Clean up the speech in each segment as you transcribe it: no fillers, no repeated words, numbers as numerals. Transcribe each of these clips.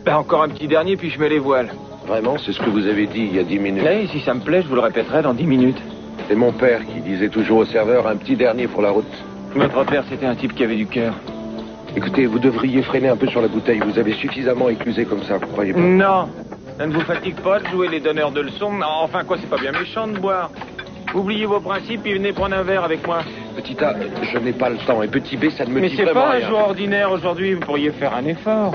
Ben, encore un petit dernier, puis je mets les voiles. Vraiment, c'est ce que vous avez dit il y a 10 minutes. Et si ça me plaît, je vous le répéterai dans 10 minutes. C'est mon père qui disait toujours au serveur un petit dernier pour la route. Votre père, c'était un type qui avait du cœur. Écoutez, vous devriez freiner un peu sur la bouteille. Vous avez suffisamment éclusé comme ça, vous croyez pas? Non. Ça ne vous fatigue pas de jouer les donneurs de leçons? Non, enfin quoi, c'est pas bien méchant de boire. Oubliez vos principes et venez prendre un verre avec moi. Petit A, je n'ai pas le temps. Et petit B, ça ne me Mais dit c'est vraiment pas un rien. jour ordinaire aujourd'hui, vous pourriez faire un effort.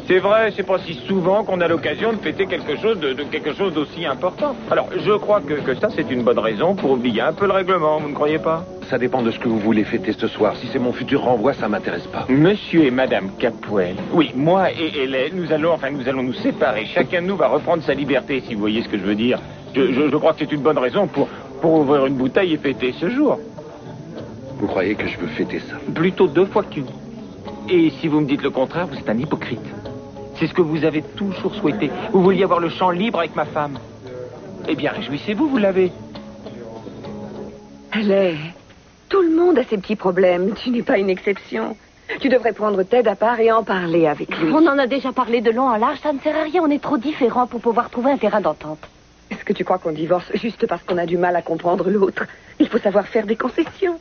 C'est vrai, c'est pas si souvent qu'on a l'occasion de fêter quelque chose de quelque chose d'aussi important. Alors, je crois que ça, c'est une bonne raison pour oublier un peu le règlement, vous ne croyez pas? Ça dépend de ce que vous voulez fêter ce soir. Si c'est mon futur renvoi, ça m'intéresse pas. Monsieur et Madame Capwell, oui, moi et Hélène, nous allons nous séparer. Chacun de nous va reprendre sa liberté, si vous voyez ce que je veux dire. Je crois que c'est une bonne raison pour ouvrir une bouteille et fêter ce jour. Vous croyez que je veux fêter ça? Plutôt 2 fois qu'une. Et si vous me dites le contraire, vous êtes un hypocrite. C'est ce que vous avez toujours souhaité. Vous vouliez avoir le champ libre avec ma femme. Eh bien, réjouissez-vous, vous l'avez. Allez, tout le monde a ses petits problèmes. Tu n'es pas une exception. Tu devrais prendre Ted à part et en parler avec lui. On en a déjà parlé de long en large, ça ne sert à rien, on est trop différents pour pouvoir trouver un terrain d'entente. Est-ce que tu crois qu'on divorce juste parce qu'on a du mal à comprendre l'autre? Il faut savoir faire des concessions.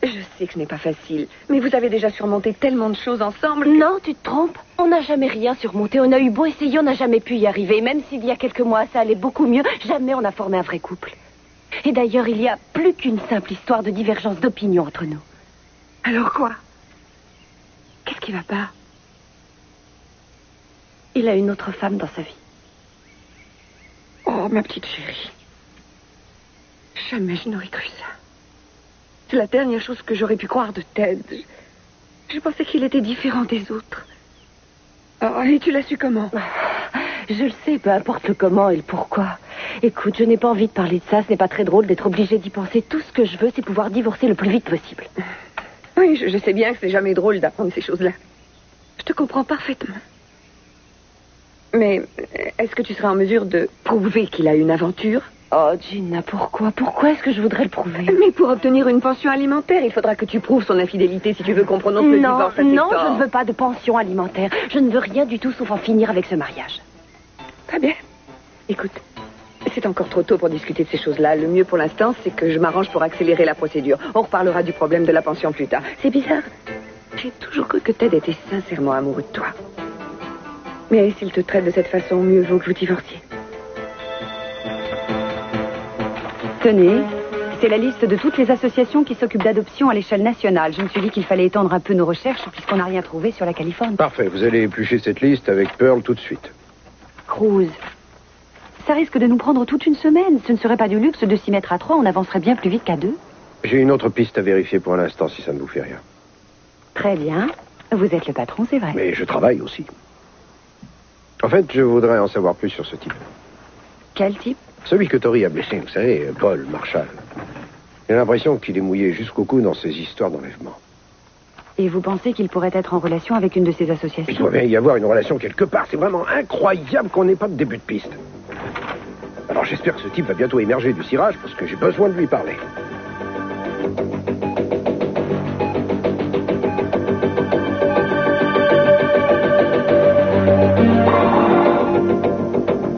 Je sais que ce n'est pas facile, mais vous avez déjà surmonté tellement de choses ensemble. Non, tu te trompes. On n'a jamais rien surmonté. On a eu beau essayer, on n'a jamais pu y arriver. Même s'il y a quelques mois, ça allait beaucoup mieux, jamais on a formé un vrai couple. Et d'ailleurs, il y a plus qu'une simple histoire de divergence d'opinion entre nous. Alors quoi? Qu'est-ce qui va pas? Il a une autre femme dans sa vie. Oh, ma petite chérie. Jamais je n'aurais cru ça. C'est la dernière chose que j'aurais pu croire de Ted. Je pensais qu'il était différent des autres. Oh, et tu l'as su comment? Je le sais, peu importe le comment et le pourquoi. Écoute, je n'ai pas envie de parler de ça. Ce n'est pas très drôle d'être obligée d'y penser. Tout ce que je veux, c'est pouvoir divorcer le plus vite possible. Oui, je sais bien que c'est jamais drôle d'apprendre ces choses-là. Je te comprends parfaitement. Mais est-ce que tu seras en mesure de prouver qu'il a une aventure? Oh, Gina, pourquoi? Pourquoi est-ce que je voudrais le prouver? Mais pour obtenir une pension alimentaire, il faudra que tu prouves son infidélité si tu veux qu'on prononce le divorce à ses Non, torts. je ne veux pas de pension alimentaire. Je ne veux rien du tout sauf en finir avec ce mariage. Très bien. Écoute, c'est encore trop tôt pour discuter de ces choses-là. Le mieux pour l'instant, c'est que je m'arrange pour accélérer la procédure. On reparlera du problème de la pension plus tard. C'est bizarre. J'ai toujours cru que Ted était sincèrement amoureux de toi. Mais s'il te traite de cette façon, mieux vaut que vous divorciez. Tenez, c'est la liste de toutes les associations qui s'occupent d'adoption à l'échelle nationale. Je me suis dit qu'il fallait étendre un peu nos recherches puisqu'on n'a rien trouvé sur la Californie. Parfait, vous allez éplucher cette liste avec Pearl tout de suite. Cruz, ça risque de nous prendre toute une semaine. Ce ne serait pas du luxe de s'y mettre à 3, on avancerait bien plus vite qu'à 2. J'ai une autre piste à vérifier pour l'instant, si ça ne vous fait rien. Très bien. Vous êtes le patron, c'est vrai. Mais je travaille aussi. En fait, je voudrais en savoir plus sur ce type. Quel type? Celui que Tori a blessé, vous savez, Paul Marshall. J'ai l'impression qu'il est mouillé jusqu'au cou dans ces histoires d'enlèvement. Et vous pensez qu'il pourrait être en relation avec une de ces Il associations? doit bien y avoir une relation quelque part. C'est vraiment incroyable qu'on n'ait pas de début de piste. Alors j'espère que ce type va bientôt émerger du cirage parce que j'ai besoin de lui parler.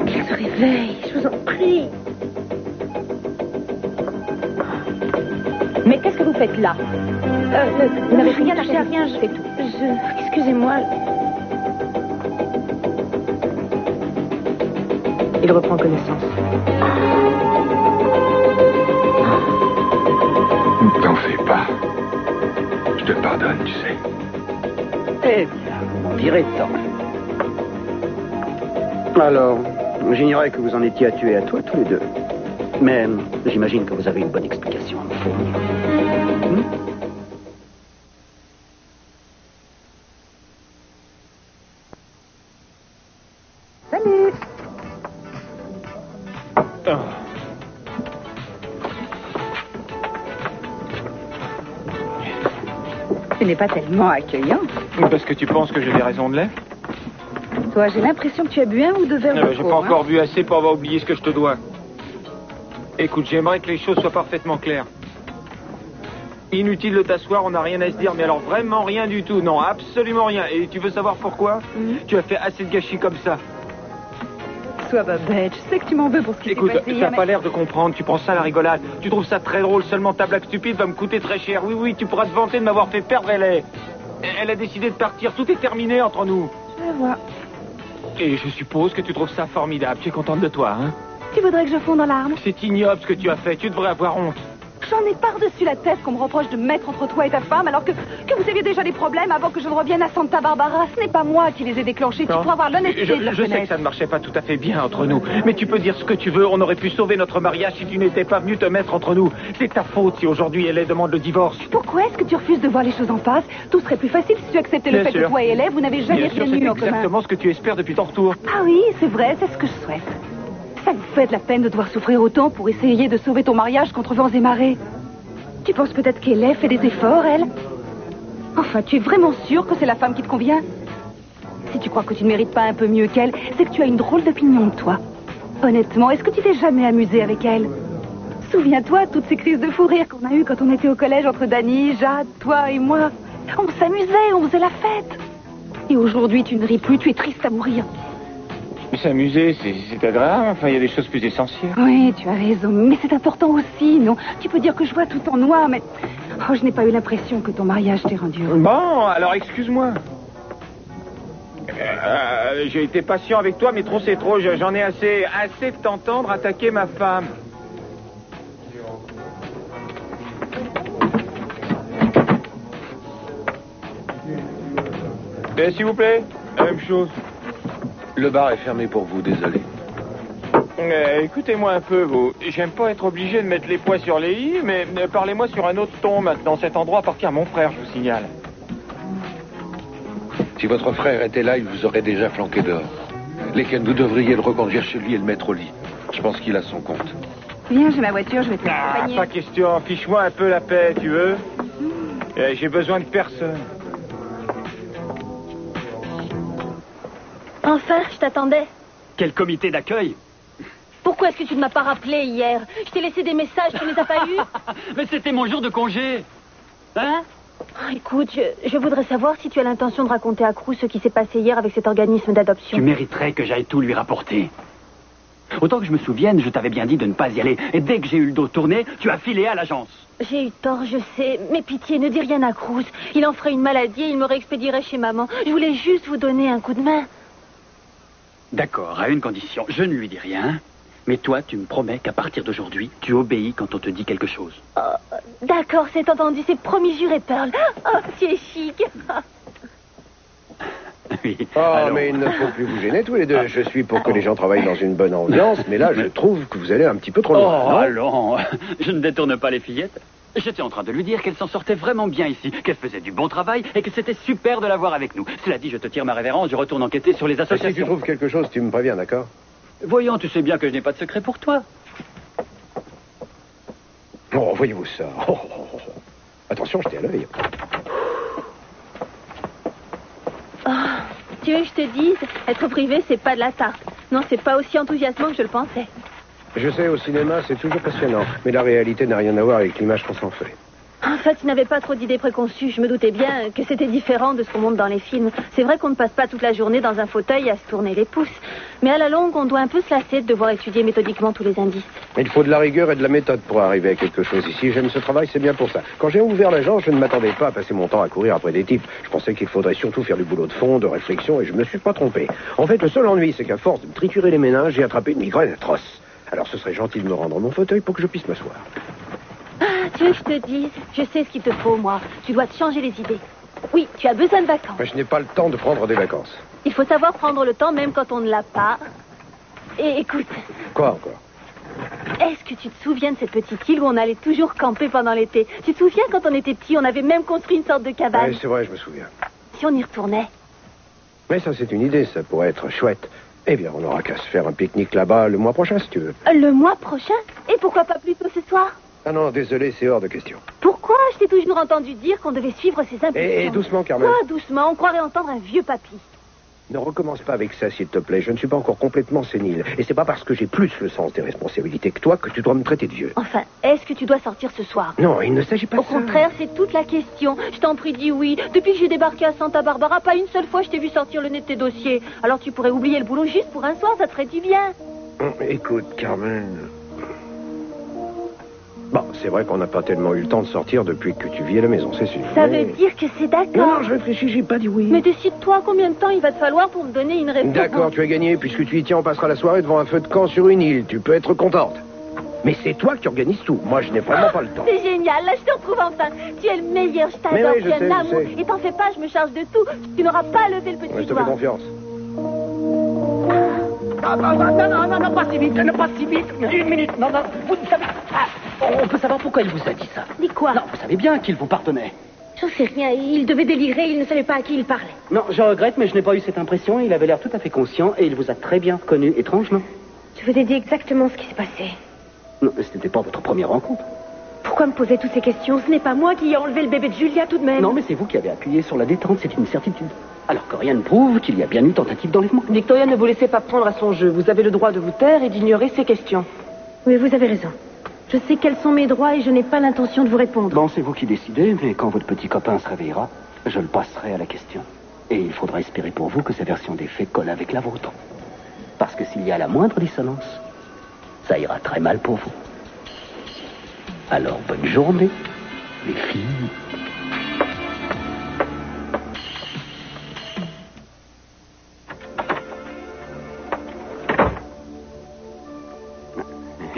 Qu'il se réveille, je vous en prie. Mais qu'est-ce que vous faites là? Vous n'avez rien à faire, rien, je fais tout. Excusez-moi. Il reprend connaissance. Ne t'en fais pas. Je te pardonne, tu sais. Eh bien, on dirait tant. Alors, j'ignorais que vous en étiez à tuer à toi tous les deux. Mais j'imagine que vous avez une bonne explication à me fournir. Salut! Tu n'es pas tellement accueillant. Parce que tu penses que j'ai des raisons de l'être? Toi, j'ai l'impression que tu as bu un ou deux verres de J'ai trop, pas hein. encore bu assez pour avoir oublié ce que je te dois. Écoute, j'aimerais que les choses soient parfaitement claires. Inutile de t'asseoir, on n'a rien à se dire, mais alors vraiment rien du tout. Non, absolument rien. Et tu veux savoir pourquoi? Tu as fait assez de gâchis comme ça. Sois pas bête, je sais que tu m'en veux pour ce qui s'est Écoute, passé t'as hier, pas mais... l'air de comprendre, tu prends ça à la rigolade. Tu trouves ça très drôle, seulement ta blague stupide va me coûter très cher. Oui, oui, tu pourras te vanter de m'avoir fait perdre Ellie. Elle a décidé de partir, tout est terminé entre nous. Je vais voir. Et je suppose que tu trouves ça formidable, tu es contente de toi, hein? Tu voudrais que je fonde en larmes? C'est ignoble ce que tu as fait, tu devrais avoir honte. J'en ai par-dessus la tête qu'on me reproche de mettre entre toi et ta femme alors que vous aviez déjà des problèmes avant que je ne revienne à Santa Barbara. Ce n'est pas moi qui les ai déclenchés. Tu pourras avoir l'honnêteté de le Je sais que reconnaître. ça ne marchait pas tout à fait bien entre nous, mais tu peux dire ce que tu veux, on aurait pu sauver notre mariage si tu n'étais pas venu te mettre entre nous. C'est ta faute si aujourd'hui elle demande le divorce. Pourquoi est-ce que tu refuses de voir les choses en face? Tout serait plus facile si tu acceptais le Bien fait sûr. que toi et Ellie, vous n'avez jamais Bien sûr, rien c'est eu en commun. exactement ce que tu espères depuis ton retour. Ah oui, c'est vrai, c'est ce que je souhaite. Ça vous fait de la peine de devoir souffrir autant pour essayer de sauver ton mariage contre vents et marées. Tu penses peut-être qu'Ellie fait des efforts, elle? Enfin, tu es vraiment sûr que c'est la femme qui te convient? Si tu crois que tu ne mérites pas un peu mieux qu'elle, c'est que tu as une drôle d'opinion de toi. Honnêtement, est-ce que tu t'es jamais amusé avec elle? Souviens-toi toutes ces crises de fou rire qu'on a eues quand on était au collège entre Dany, Jade, toi et moi. On s'amusait, on faisait la fête. Et aujourd'hui, tu ne ris plus, tu es triste à mourir. S'amuser, c'est agréable, enfin il y a des choses plus essentielles. Oui, tu as raison, mais c'est important aussi, non? Tu peux dire que je vois tout en noir, mais... Oh, je n'ai pas eu l'impression que ton mariage t'ait rendu heureux. Bon, alors excuse-moi. J'ai été patient avec toi, mais trop c'est trop. J'en ai assez de t'entendre attaquer ma femme. S'il vous plaît, la même chose. Le bar est fermé pour vous, désolé. Écoutez-moi un peu, vous. J'aime pas être obligé de mettre les poids sur les i, mais parlez-moi sur un autre ton maintenant. Cet endroit appartient à mon frère, je vous signale. Si votre frère était là, il vous aurait déjà flanqué dehors. Lesquels vous devriez le reconduire chez lui et le mettre au lit. Je pense qu'il a son compte. Viens, j'ai ma voiture, je vais te Ah, l'accompagner. pas question. Fiche-moi un peu la paix, tu veux? J'ai besoin de personne. Enfin, je t'attendais. Quel comité d'accueil? Pourquoi est-ce que tu ne m'as pas rappelé hier? Je t'ai laissé des messages, tu ne les as pas eus? Mais c'était mon jour de congé. Hein? Oh, écoute, je voudrais savoir si tu as l'intention de raconter à Cruz ce qui s'est passé hier avec cet organisme d'adoption. Tu mériterais que j'aille tout lui rapporter. Autant que je me souvienne, je t'avais bien dit de ne pas y aller. Et dès que j'ai eu le dos tourné, tu as filé à l'agence. J'ai eu tort, je sais. Mais pitié, ne dis rien à Cruz. Il en ferait une maladie et il me réexpédierait chez maman. Je voulais juste vous donner un coup de main. D'accord, à une condition. Je ne lui dis rien. Mais toi, tu me promets qu'à partir d'aujourd'hui, tu obéis quand on te dit quelque chose. Oh, d'accord, c'est entendu, c'est promis, juré, Pearl. Oh, tu es chic. Oui. Oh, allons. mais il ne faut plus vous gêner tous les deux. Je suis pour que les gens travaillent dans une bonne ambiance, mais là, je trouve que vous allez un petit peu trop loin. Oh, non allons. Je ne détourne pas les fillettes. J'étais en train de lui dire qu'elle s'en sortait vraiment bien ici, qu'elle faisait du bon travail et que c'était super de l'avoir avec nous. Cela dit, je te tire ma révérence, je retourne enquêter sur les Si tu associations. trouves quelque chose, tu me préviens, d'accord? Voyons, tu sais bien que je n'ai pas de secret pour toi. Oh, voyez-vous ça. Oh, oh, oh. Attention, je t'ai à l'œil. Oh, tu veux que je te dise, être privé, c'est pas de la tarte. Non, c'est pas aussi enthousiasmant que je le pensais. Je sais, au cinéma, c'est toujours passionnant, mais la réalité n'a rien à voir avec l'image qu'on s'en fait. En fait, tu n'avais pas trop d'idées préconçues. Je me doutais bien que c'était différent de ce qu'on montre dans les films. C'est vrai qu'on ne passe pas toute la journée dans un fauteuil à se tourner les pouces. Mais à la longue, on doit un peu se lasser de devoir étudier méthodiquement tous les indices. Il faut de la rigueur et de la méthode pour arriver à quelque chose ici. J'aime ce travail, c'est bien pour ça. Quand j'ai ouvert l'agence, je ne m'attendais pas à passer mon temps à courir après des types. Je pensais qu'il faudrait surtout faire du boulot de fond, de réflexion, et je me suis pas trompé. En fait, le seul ennui, c'est qu'à force de me triturer les méninges, j'ai attrapé une migraine atroce. Alors ce serait gentil de me rendre mon fauteuil pour que je puisse m'asseoir. Ah, tu veux que je te dise? Je sais ce qu'il te faut, moi. Tu dois te changer les idées. Oui, tu as besoin de vacances. Mais je n'ai pas le temps de prendre des vacances. Il faut savoir prendre le temps même quand on ne l'a pas. Et écoute, Quoi encore? est-ce que tu te souviens de cette petite île où on allait toujours camper pendant l'été? Tu te souviens quand on était petit, on avait même construit une sorte de cabane? Oui, c'est vrai, je me souviens. Si on y retournait? Mais ça, c'est une idée, ça pourrait être chouette. Eh bien, on n'aura qu'à se faire un pique-nique là-bas le mois prochain, si tu veux. Le mois prochain? Et pourquoi pas plus tôt ce soir? Ah non, désolé, c'est hors de question. Pourquoi? Je t'ai toujours entendu dire qu'on devait suivre ses impulsions. Et doucement, Carmen. Quoi, doucement? On croirait entendre un vieux papy. Ne recommence pas avec ça, s'il te plaît. Je ne suis pas encore complètement sénile. Et c'est pas parce que j'ai plus le sens des responsabilités que toi que tu dois me traiter de vieux. Enfin, est-ce que tu dois sortir ce soir? Non, il ne s'agit pas de Au ça. contraire, c'est toute la question. Je t'en prie, dis oui. Depuis que j'ai débarqué à Santa Barbara, pas une seule fois je t'ai vu sortir le nez de tes dossiers. Alors tu pourrais oublier le boulot juste pour un soir, ça te ferait du bien. Écoute, Carmen... Bon, c'est vrai qu'on n'a pas tellement eu le temps de sortir depuis que tu vis à la maison, c'est sûr. Ça veut dire que c'est d'accord. Non, je réfléchis, j'ai pas dit oui. Mais décide-toi combien de temps il va te falloir pour me donner une réponse. D'accord, tu as gagné. Puisque tu y tiens, on passera la soirée devant un feu de camp sur une île. Tu peux être contente. Mais c'est toi qui organise tout. Moi, je n'ai vraiment pas le temps. C'est génial, là je te retrouve enfin. Tu es le meilleur, je t'adore, oui, je tu es sais, un amour. je sais. Et t'en fais pas, je me charge de tout. Tu n'auras pas levé le petit Je te fais doigt. confiance. Non, pas si vite, pas si vite. Une minute, non, vous savez... on peut savoir pourquoi il vous a dit ça. Dis quoi? Non, vous savez bien qu'il vous pardonnait. J'en sais rien, il devait délirer, il ne savait pas à qui il parlait. Non, je regrette, mais je n'ai pas eu cette impression. Il avait l'air tout à fait conscient et il vous a très bien reconnu. Étrange, non? Je vous ai dit exactement ce qui s'est passé. Non, ce n'était pas votre première rencontre. Pourquoi me poser toutes ces questions? Ce n'est pas moi qui ai enlevé le bébé de Julia tout de même. Non, mais c'est vous qui avez appuyé sur la détente, c'est une certitude. Alors que rien ne prouve qu'il y a bien eu tentative d'enlèvement. Victoria, ne vous laissez pas prendre à son jeu. Vous avez le droit de vous taire et d'ignorer ces questions. Oui, vous avez raison. Je sais quels sont mes droits et je n'ai pas l'intention de vous répondre. Bon, c'est vous qui décidez, mais quand votre petit copain se réveillera, je le passerai à la question. Et il faudra espérer pour vous que sa version des faits colle avec la vôtre. Parce que s'il y a la moindre dissonance, ça ira très mal pour vous. Alors, bonne journée, les filles.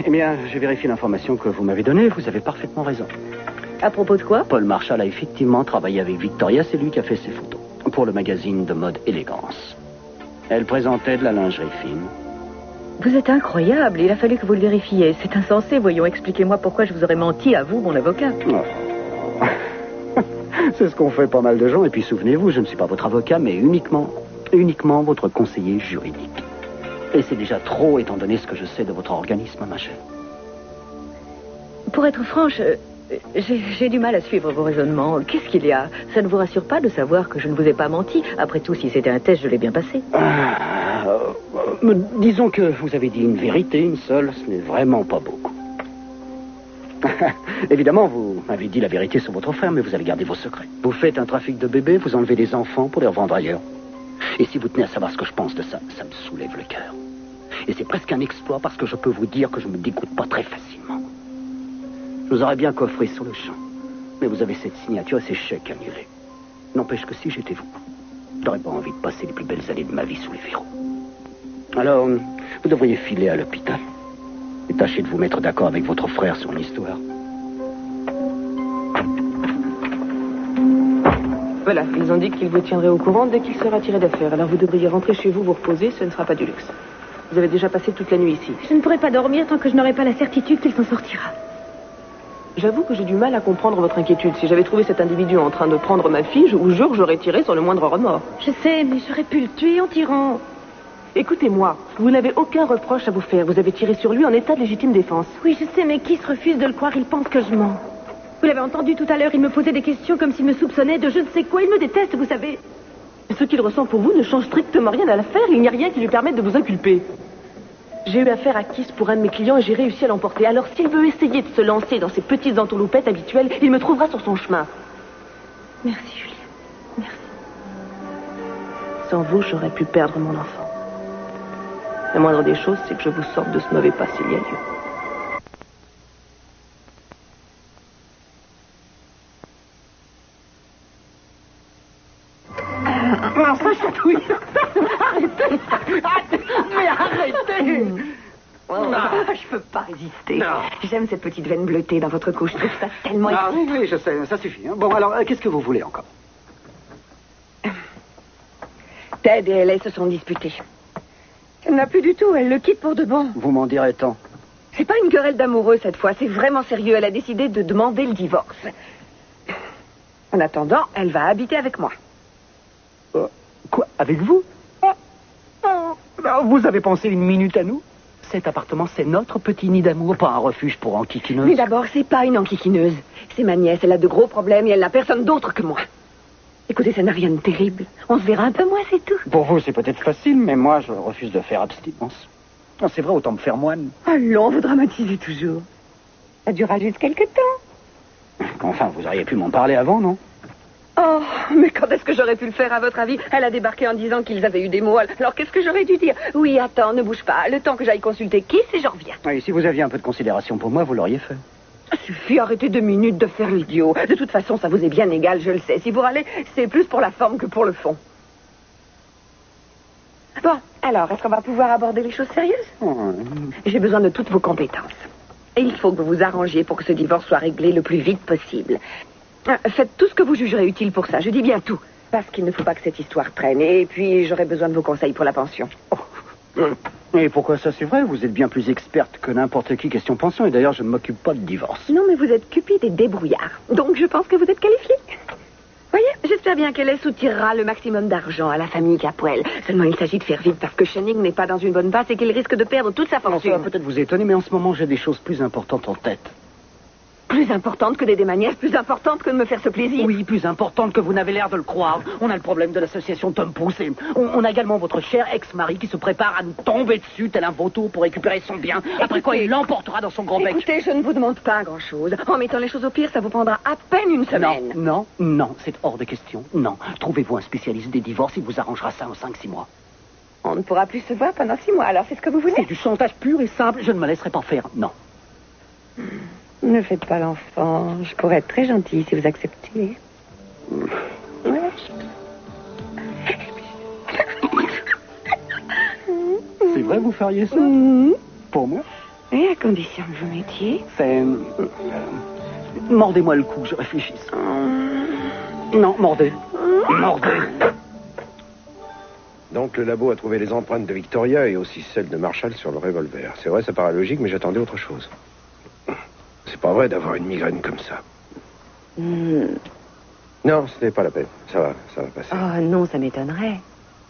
Eh bien, j'ai vérifié l'information que vous m'avez donnée. Vous avez parfaitement raison. À propos de quoi? Paul Marshall a effectivement travaillé avec Victoria. C'est lui qui a fait ses photos pour le magazine de mode Élégance. Elle présentait de la lingerie fine. Vous êtes incroyable. Il a fallu que vous le vérifiez. C'est insensé. Voyons, expliquez-moi pourquoi je vous aurais menti à vous, mon avocat. Oh. C'est ce qu'ont fait pas mal de gens. Et puis souvenez-vous, je ne suis pas votre avocat, mais uniquement votre conseiller juridique. Et c'est déjà trop, étant donné ce que je sais de votre organisme, ma chère. Pour être franche, j'ai du mal à suivre vos raisonnements. Qu'est-ce qu'il y a? Ça ne vous rassure pas de savoir que je ne vous ai pas menti? Après tout, si c'était un test, je l'ai bien passé. Disons que vous avez dit une vérité, une seule. Ce n'est vraiment pas beaucoup. Évidemment, vous m'avez dit la vérité sur votre frère, mais vous avez gardé vos secrets. Vous faites un trafic de bébés, vous enlevez des enfants pour les revendre ailleurs. Et si vous tenez à savoir ce que je pense de ça, ça me soulève le cœur. Et c'est presque un exploit parce que je peux vous dire que je me dégoûte pas très facilement. Je vous aurais bien coffré sur le champ. Mais vous avez cette signature et ces chèques annulés. N'empêche que si j'étais vous, j'aurais pas envie de passer les plus belles années de ma vie sous les verrous. Alors, vous devriez filer à l'hôpital. Et tâchez de vous mettre d'accord avec votre frère sur une histoire. Voilà, ils ont dit qu'ils vous tiendraient au courant dès qu'il sera tiré d'affaire. Alors vous devriez rentrer chez vous, vous reposer, ce ne sera pas du luxe. Vous avez déjà passé toute la nuit ici. Je ne pourrai pas dormir tant que je n'aurai pas la certitude qu'il s'en sortira. J'avoue que j'ai du mal à comprendre votre inquiétude. Si j'avais trouvé cet individu en train de prendre ma fille, je vous jure, j'aurais tiré sans le moindre remords. Je sais, mais j'aurais pu le tuer en tirant. Écoutez-moi, vous n'avez aucun reproche à vous faire. Vous avez tiré sur lui en état de légitime défense. Oui, je sais, mais qui se refuse de le croire? Il pense que je mens. Vous l'avez entendu tout à l'heure, il me posait des questions comme s'il me soupçonnait de je ne sais quoi. Il me déteste, vous savez. Ce qu'il ressent pour vous ne change strictement rien à l'affaire. Il n'y a rien qui lui permette de vous inculper. J'ai eu affaire à Kiss pour un de mes clients et j'ai réussi à l'emporter. Alors s'il veut essayer de se lancer dans ses petites entourloupettes habituelles, il me trouvera sur son chemin. Merci, Julia. Merci. Sans vous, j'aurais pu perdre mon enfant. La moindre des choses, c'est que je vous sorte de ce mauvais pas s'il y a lieu. Non, ça chatouille. Arrêtez. Mais arrêtez. Je peux pas résister. J'aime cette petite veine bleutée dans votre cou. Je trouve ça tellement... Oui, je sais, ça suffit. Bon, alors, qu'est-ce que vous voulez encore? Ted et elle se sont disputés. Elle n'a plus du tout, elle le quitte pour de bon. Vous m'en direz tant. C'est pas une querelle d'amoureux cette fois, c'est vraiment sérieux. Elle a décidé de demander le divorce. En attendant, elle va habiter avec moi. Quoi? Avec vous? Vous avez pensé une minute à nous? Cet appartement, c'est notre petit nid d'amour, pas un refuge pour enquiquineuses. Mais d'abord, c'est pas une enquiquineuse. C'est ma nièce, elle a de gros problèmes et elle n'a personne d'autre que moi. Écoutez, ça n'a rien de terrible. On se verra un peu moins, c'est tout. Pour vous, c'est peut-être facile, mais moi, je refuse de faire abstinence. Non, c'est vrai, autant me faire moine. Allons, vous dramatisez toujours. Ça durera juste quelque temps. Enfin, vous auriez pu m'en parler avant, non? Oh, mais quand est-ce que j'aurais pu le faire, à votre avis? Elle a débarqué en disant qu'ils avaient eu des mots. Alors qu'est-ce que j'aurais dû dire? Oui, attends, ne bouge pas. Le temps que j'aille consulter Kiss et je reviens. Oui, si vous aviez un peu de considération pour moi, vous l'auriez fait. Ça suffit, arrêtez 2 minutes de faire l'idiot. De toute façon, ça vous est bien égal, je le sais. Si vous râlez, c'est plus pour la forme que pour le fond. Bon, alors, est-ce qu'on va pouvoir aborder les choses sérieuses? J'ai besoin de toutes vos compétences. Et il faut que vous vous arrangiez pour que ce divorce soit réglé le plus vite possible. Faites tout ce que vous jugerez utile pour ça. Je dis bien tout. Parce qu'il ne faut pas que cette histoire traîne. Et puis, j'aurai besoin de vos conseils pour la pension. Et pourquoi ça, c'est vrai? Vous êtes bien plus experte que n'importe qui question pension. Et d'ailleurs, je ne m'occupe pas de divorce. Non, mais vous êtes cupide et débrouillard. Donc, je pense que vous êtes qualifié. Voyez, j'espère bien qu'elle soutirera le maximum d'argent à la famille Capwell. Seulement, il s'agit de faire vite parce que Channing n'est pas dans une bonne passe et qu'il risque de perdre toute sa fortune. Ça va peut-être vous étonner, mais en ce moment, j'ai des choses plus importantes en tête. Plus importante que d'aider ma nièce, plus importante que de me faire ce plaisir. Oui, plus importante que vous n'avez l'air de le croire. On a le problème de l'association Tom Pouce et on a également votre cher ex-mari qui se prépare à nous tomber dessus tel un vautour pour récupérer son bien. Après quoi, il l'emportera dans son grand bec. Écoutez, je ne vous demande pas grand-chose. En mettant les choses au pire, ça vous prendra à peine une semaine. Non, c'est hors de question. Non. Trouvez-vous un spécialiste des divorces, il vous arrangera ça en 5-6 mois. On ne pourra plus se voir pendant 6 mois, alors c'est ce que vous voulez? C'est du chantage pur et simple, je ne me laisserai pas faire, non. Ne faites pas l'enfant. Je pourrais être très gentille si vous acceptiez. Ouais. C'est vrai, vous feriez ça? Pour moi? Et à condition que vous m'aidiez. C'est... mordez-moi le cou, je réfléchisse. Non, mordez. Mordez. Donc le labo a trouvé les empreintes de Victoria et aussi celles de Marshall sur le revolver. C'est vrai, ça paraît logique, mais j'attendais autre chose. C'est pas vrai d'avoir une migraine comme ça. Non, ce n'est pas la peine. Ça va passer. Oh non, ça m'étonnerait.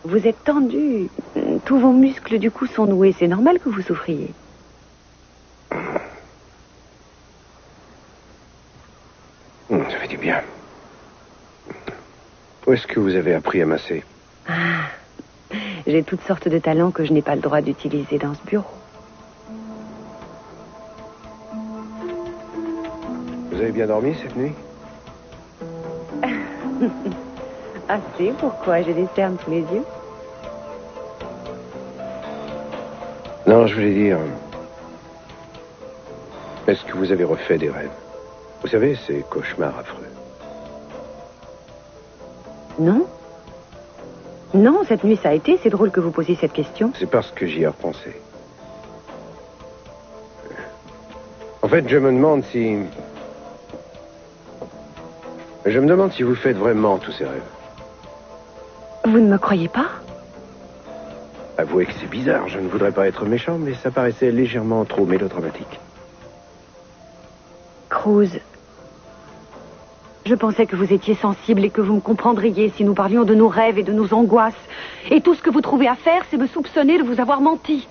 Vous êtes tendu. Tous vos muscles du cou sont noués. C'est normal que vous souffriez. Ça fait du bien. Où est-ce que vous avez appris à masser? J'ai toutes sortes de talents que je n'ai pas le droit d'utiliser dans ce bureau. Vous avez bien dormi cette nuit? Assez, pourquoi? J'ai des cernes sous les yeux. Non, je voulais dire... Est-ce que vous avez refait des rêves? Vous savez, ces cauchemars affreux. Non. Non, cette nuit ça a été. C'est drôle que vous posiez cette question. C'est parce que j'y ai repensé. En fait, je me demande si vous faites vraiment tous ces rêves. Vous ne me croyez pas? Avouez que c'est bizarre, je ne voudrais pas être méchant, mais ça paraissait légèrement trop mélodramatique. Cruz, je pensais que vous étiez sensible et que vous me comprendriez si nous parlions de nos rêves et de nos angoisses. Et tout ce que vous trouvez à faire, c'est me soupçonner de vous avoir menti.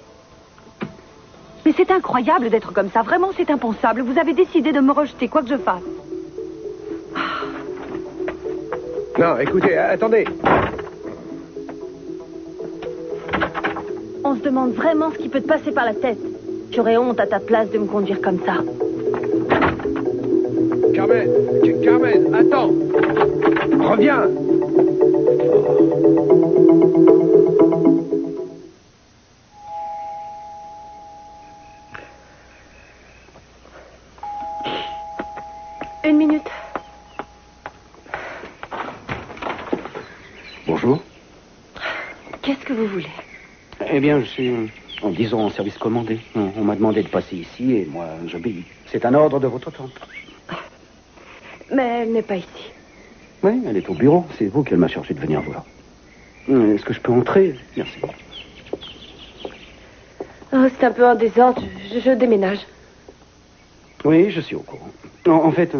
Mais c'est incroyable d'être comme ça, vraiment c'est impensable. Vous avez décidé de me rejeter, quoi que je fasse. Non, écoutez, attendez. On se demande vraiment ce qui peut te passer par la tête. J'aurais honte à ta place de me conduire comme ça. Carmen, attends. Reviens. Une minute. Bonjour. Qu'est-ce que vous voulez? Eh bien, je suis, disons, en service commandé. On m'a demandé de passer ici et moi, j'obéis. C'est un ordre de votre tante. Mais elle n'est pas ici. Oui, elle est au bureau. C'est vous qu'elle m'a chargé de venir voir. Est-ce que je peux entrer? Merci. Oh, c'est un peu en désordre. Je déménage. Oui, je suis au courant. En fait,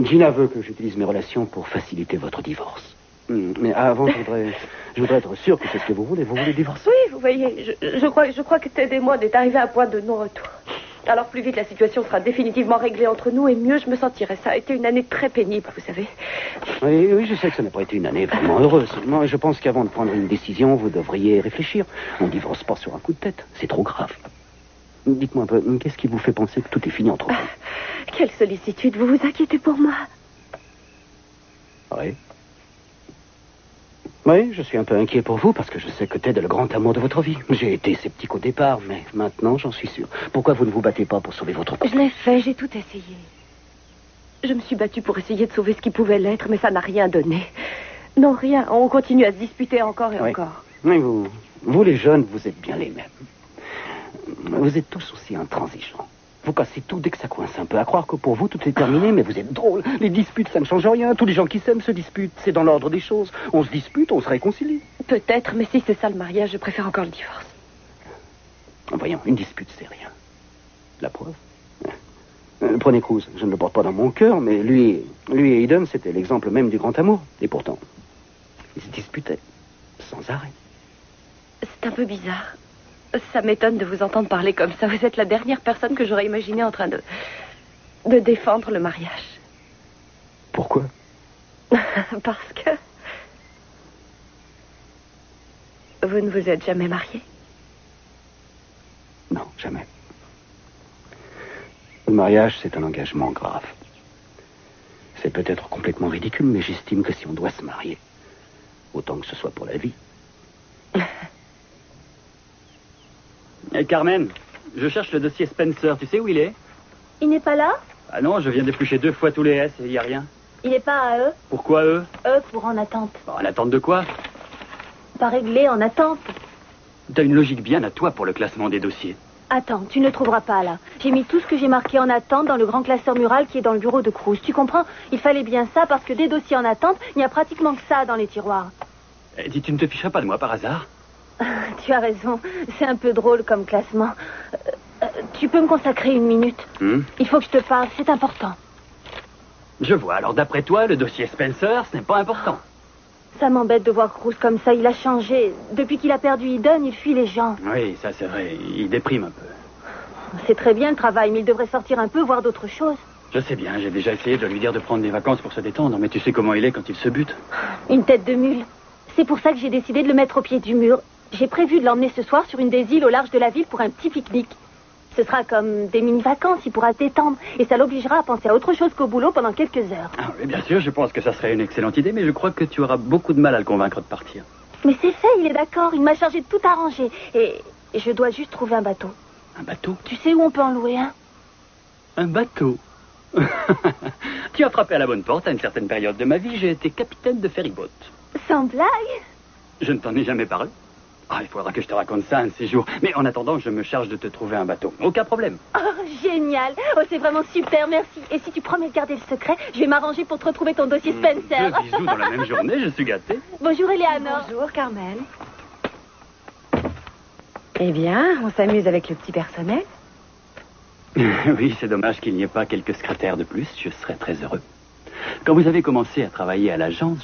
Gina veut que j'utilise mes relations pour faciliter votre divorce. Mais avant, je voudrais être sûr que c'est ce que vous voulez. Vous voulez divorcer? Oui, vous voyez, je crois que Ted et moi, on est arrivés à un point de non-retour. Alors plus vite la situation sera définitivement réglée entre nous et mieux je me sentirai. Ça a été une année très pénible, vous savez. Oui, je sais que ça n'a pas été une année vraiment heureuse. Moi, je pense qu'avant de prendre une décision, vous devriez réfléchir. On ne divorce pas sur un coup de tête. C'est trop grave. Dites-moi un peu, qu'est-ce qui vous fait penser que tout est fini entre vous? Quelle sollicitude, vous vous inquiétez pour moi. Oui. Oui, je suis un peu inquiet pour vous parce que je sais que Ted est le grand amour de votre vie. J'ai été sceptique au départ, mais maintenant j'en suis sûr. Pourquoi vous ne vous battez pas pour sauver votre couple? Je l'ai fait, j'ai tout essayé. Je me suis battue pour essayer de sauver ce qui pouvait l'être, mais ça n'a rien donné. Non, rien. On continue à se disputer encore et encore. Oui, vous les jeunes, vous êtes bien les mêmes. Vous êtes tous aussi intransigeants. Vous cassez tout dès que ça coince un peu. À croire que pour vous, tout est terminé, mais vous êtes drôle. Les disputes, ça ne change rien. Tous les gens qui s'aiment se disputent. C'est dans l'ordre des choses. On se dispute, on se réconcilie. Peut-être, mais si c'est ça le mariage, je préfère encore le divorce. Voyons, une dispute, c'est rien. La preuve. Prenez Cruz. Je ne le porte pas dans mon cœur, mais lui et Eden, c'était l'exemple même du grand amour. Et pourtant, ils se disputaient. Sans arrêt. C'est un peu bizarre. Ça m'étonne de vous entendre parler comme ça. Vous êtes la dernière personne que j'aurais imaginé en train de défendre le mariage. Pourquoi? Parce que vous ne vous êtes jamais marié. Non, jamais. Le mariage, c'est un engagement grave. C'est peut-être complètement ridicule, mais j'estime que si on doit se marier, autant que ce soit pour la vie. Carmen, je cherche le dossier Spencer. Tu sais où il est? Il n'est pas là? Ah non, je viens d'éplucher 2 fois tous les S et il n'y a rien. Il n'est pas à eux? Pourquoi eux? Eux pour en attente. En attente de quoi? Pas réglé, en attente. T'as une logique bien à toi pour le classement des dossiers. Attends, tu ne le trouveras pas là. J'ai mis tout ce que j'ai marqué en attente dans le grand classeur mural qui est dans le bureau de Cruz. Tu comprends? Il fallait bien ça parce que des dossiers en attente, il n'y a pratiquement que ça dans les tiroirs. Dis, tu ne te ficherais pas de moi par hasard? Tu as raison, c'est un peu drôle comme classement. Tu peux me consacrer 1 minute? Il faut que je te parle, c'est important. Je vois, alors d'après toi, le dossier Spencer, ce n'est pas important. Ça m'embête de voir Cruz comme ça, il a changé. Depuis qu'il a perdu Eden, il fuit les gens. Oui, ça c'est vrai, il déprime un peu. C'est très bien le travail, mais il devrait sortir un peu, voir d'autres choses. Je sais bien, j'ai déjà essayé de lui dire de prendre des vacances pour se détendre, mais tu sais comment il est quand il se bute. Une tête de mule. C'est pour ça que j'ai décidé de le mettre au pied du mur. J'ai prévu de l'emmener ce soir sur une des îles au large de la ville pour un petit pique-nique. Ce sera comme des mini-vacances, il pourra se détendre. Et ça l'obligera à penser à autre chose qu'au boulot pendant quelques heures. Ah oui, bien sûr, je pense que ça serait une excellente idée, mais je crois que tu auras beaucoup de mal à le convaincre de partir. Mais c'est fait, il est d'accord. Il m'a chargé de tout arranger. Et je dois juste trouver un bateau. Un bateau? Tu sais où on peut en louer un? Un bateau? Tu as frappé à la bonne porte. À une certaine période de ma vie, j'ai été capitaine de ferryboat. Sans blague? Je ne t'en ai jamais parlé. Ah, il faudra que je te raconte ça un de ces jours. Mais en attendant, je me charge de te trouver un bateau. Aucun problème. Oh, génial. Oh, c'est vraiment super, merci. Et si tu promets de garder le secret, je vais m'arranger pour te retrouver ton dossier Spencer. 2 bisous dans la même journée, je suis gâté. Bonjour, Eleanor. Bonjour, Carmen. Eh bien, on s'amuse avec le petit personnel? Oui, c'est dommage qu'il n'y ait pas quelques secrétaires de plus. Je serais très heureux. Quand vous avez commencé à travailler à l'agence,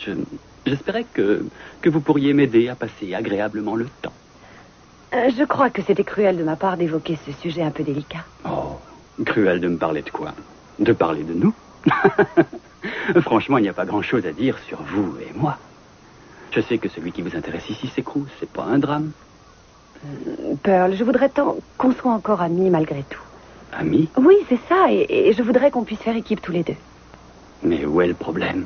j'espérais que vous pourriez m'aider à passer agréablement le temps. Je crois que c'était cruel de ma part d'évoquer ce sujet un peu délicat. Oh, cruel de me parler de quoi? De parler de nous? Franchement, il n'y a pas grand-chose à dire sur vous et moi. Je sais que celui qui vous intéresse ici, c'est Cruz. C'est pas un drame. Pearl, je voudrais tant qu'on soit encore amis malgré tout. Amis? Oui, c'est ça, et je voudrais qu'on puisse faire équipe tous les deux. Mais où est le problème?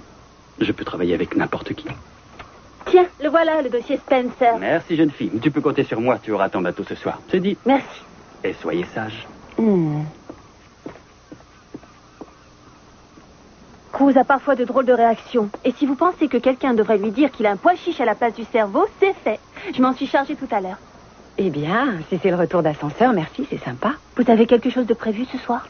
Je peux travailler avec n'importe qui. Tiens, le voilà, le dossier Spencer. Merci, jeune fille. Tu peux compter sur moi. Tu auras ton bateau ce soir. C'est dit. Merci. Et soyez sage. Cruz a parfois de drôles de réactions. Et si vous pensez que quelqu'un devrait lui dire qu'il a un pois chiche à la place du cerveau, c'est fait. Je m'en suis chargée tout à l'heure. Eh bien, si c'est le retour d'ascenseur, merci, c'est sympa. Vous avez quelque chose de prévu ce soir?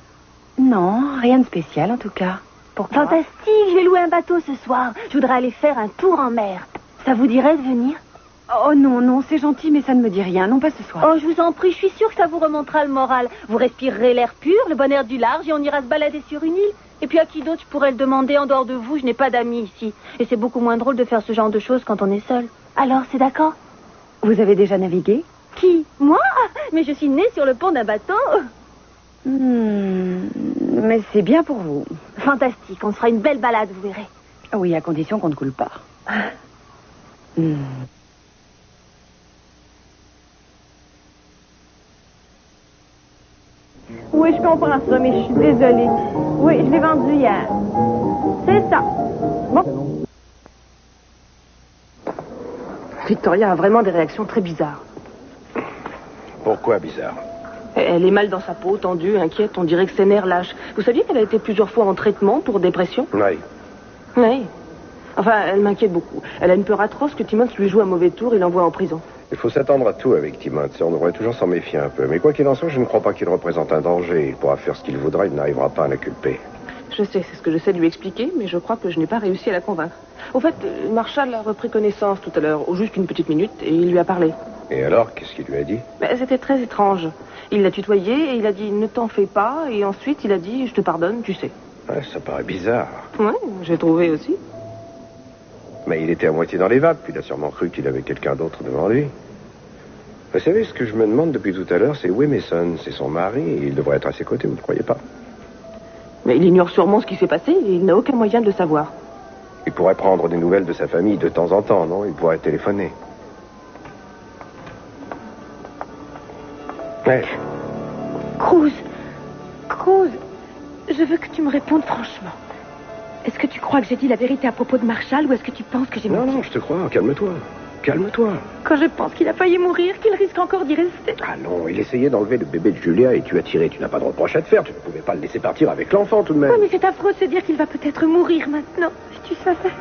Non, rien de spécial en tout cas. Pourquoi? Fantastique, je vais louer un bateau ce soir. Je voudrais aller faire un tour en mer. Ça vous dirait de venir? Oh non, c'est gentil, mais ça ne me dit rien. Non, pas ce soir. Oh, je vous en prie, je suis sûre que ça vous remontera le moral. Vous respirerez l'air pur, le bon air du large, et on ira se balader sur une île. Et puis à qui d'autre je pourrais le demander en dehors de vous? Je n'ai pas d'amis ici. Et c'est beaucoup moins drôle de faire ce genre de choses quand on est seul. Alors, c'est d'accord? Vous avez déjà navigué? Qui? Moi? Mais je suis née sur le pont d'un bateau. Mais c'est bien pour vous. Fantastique, on se fera une belle balade, vous verrez. Oui, à condition qu'on ne coule pas. Oui, je comprends ça, mais je suis désolée. Oui, je l'ai vendu hier. C'est ça. Bon. Victoria a vraiment des réactions très bizarres. Pourquoi bizarre? Elle est mal dans sa peau, tendue, inquiète, on dirait que ses nerfs lâchent. Vous saviez qu'elle a été plusieurs fois en traitement pour dépression? Oui. Oui. Enfin, elle m'inquiète beaucoup. Elle a une peur atroce que Timmons lui joue un mauvais tour et l'envoie en prison. Il faut s'attendre à tout avec Timmons. On devrait toujours s'en méfier un peu. Mais quoi qu'il en soit, je ne crois pas qu'il représente un danger. Il pourra faire ce qu'il voudra, il n'arrivera pas à la culper. Je sais, c'est ce que j'essaie de lui expliquer, mais je crois que je n'ai pas réussi à la convaincre. Au fait, Marshall a repris connaissance tout à l'heure, juste une petite minute, et il lui a parlé. Et alors, qu'est-ce qu'il lui a dit? C'était très étrange. Il l'a tutoyé et il a dit « ne t'en fais pas » et ensuite il a dit « je te pardonne, tu sais ». Ouais, ça paraît bizarre. Ouais, j'ai trouvé aussi. Mais il était à moitié dans les vapes, il a sûrement cru qu'il avait quelqu'un d'autre devant lui. Vous savez, ce que je me demande depuis tout à l'heure, c'est où est Mason? C'est son mari et il devrait être à ses côtés, vous ne croyez pas? Mais il ignore sûrement ce qui s'est passé et il n'a aucun moyen de le savoir. Il pourrait prendre des nouvelles de sa famille de temps en temps, non? Il pourrait téléphoner. Ouais. Cruz, je veux que tu me répondes franchement. Est-ce que tu crois que j'ai dit la vérité à propos de Marshall ou est-ce que tu penses que j'ai menti? Non, je te crois, calme-toi. Calme-toi. Quand je pense qu'il a failli mourir, qu'il risque encore d'y rester. Ah non, il essayait d'enlever le bébé de Julia et tu as tiré. Tu n'as pas de reproche à te faire. Tu ne pouvais pas le laisser partir avec l'enfant tout de même. Oui, mais c'est affreux de se dire qu'il va peut-être mourir maintenant. Si tu savais.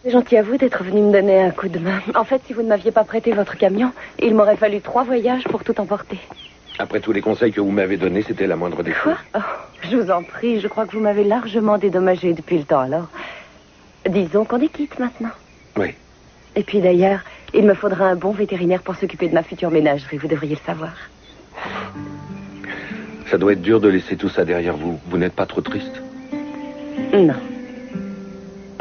C'est gentil à vous d'être venu me donner un coup de main. En fait, si vous ne m'aviez pas prêté votre camion, il m'aurait fallu 3 voyages pour tout emporter. Après tous les conseils que vous m'avez donnés, c'était la moindre des choses. Quoi? Oh, je vous en prie, je crois que vous m'avez largement dédommagé depuis le temps, alors. Disons qu'on est quitte maintenant. Oui. Et puis d'ailleurs, il me faudra un bon vétérinaire pour s'occuper de ma future ménagerie, vous devriez le savoir. Ça doit être dur de laisser tout ça derrière vous. Vous n'êtes pas trop triste? Non.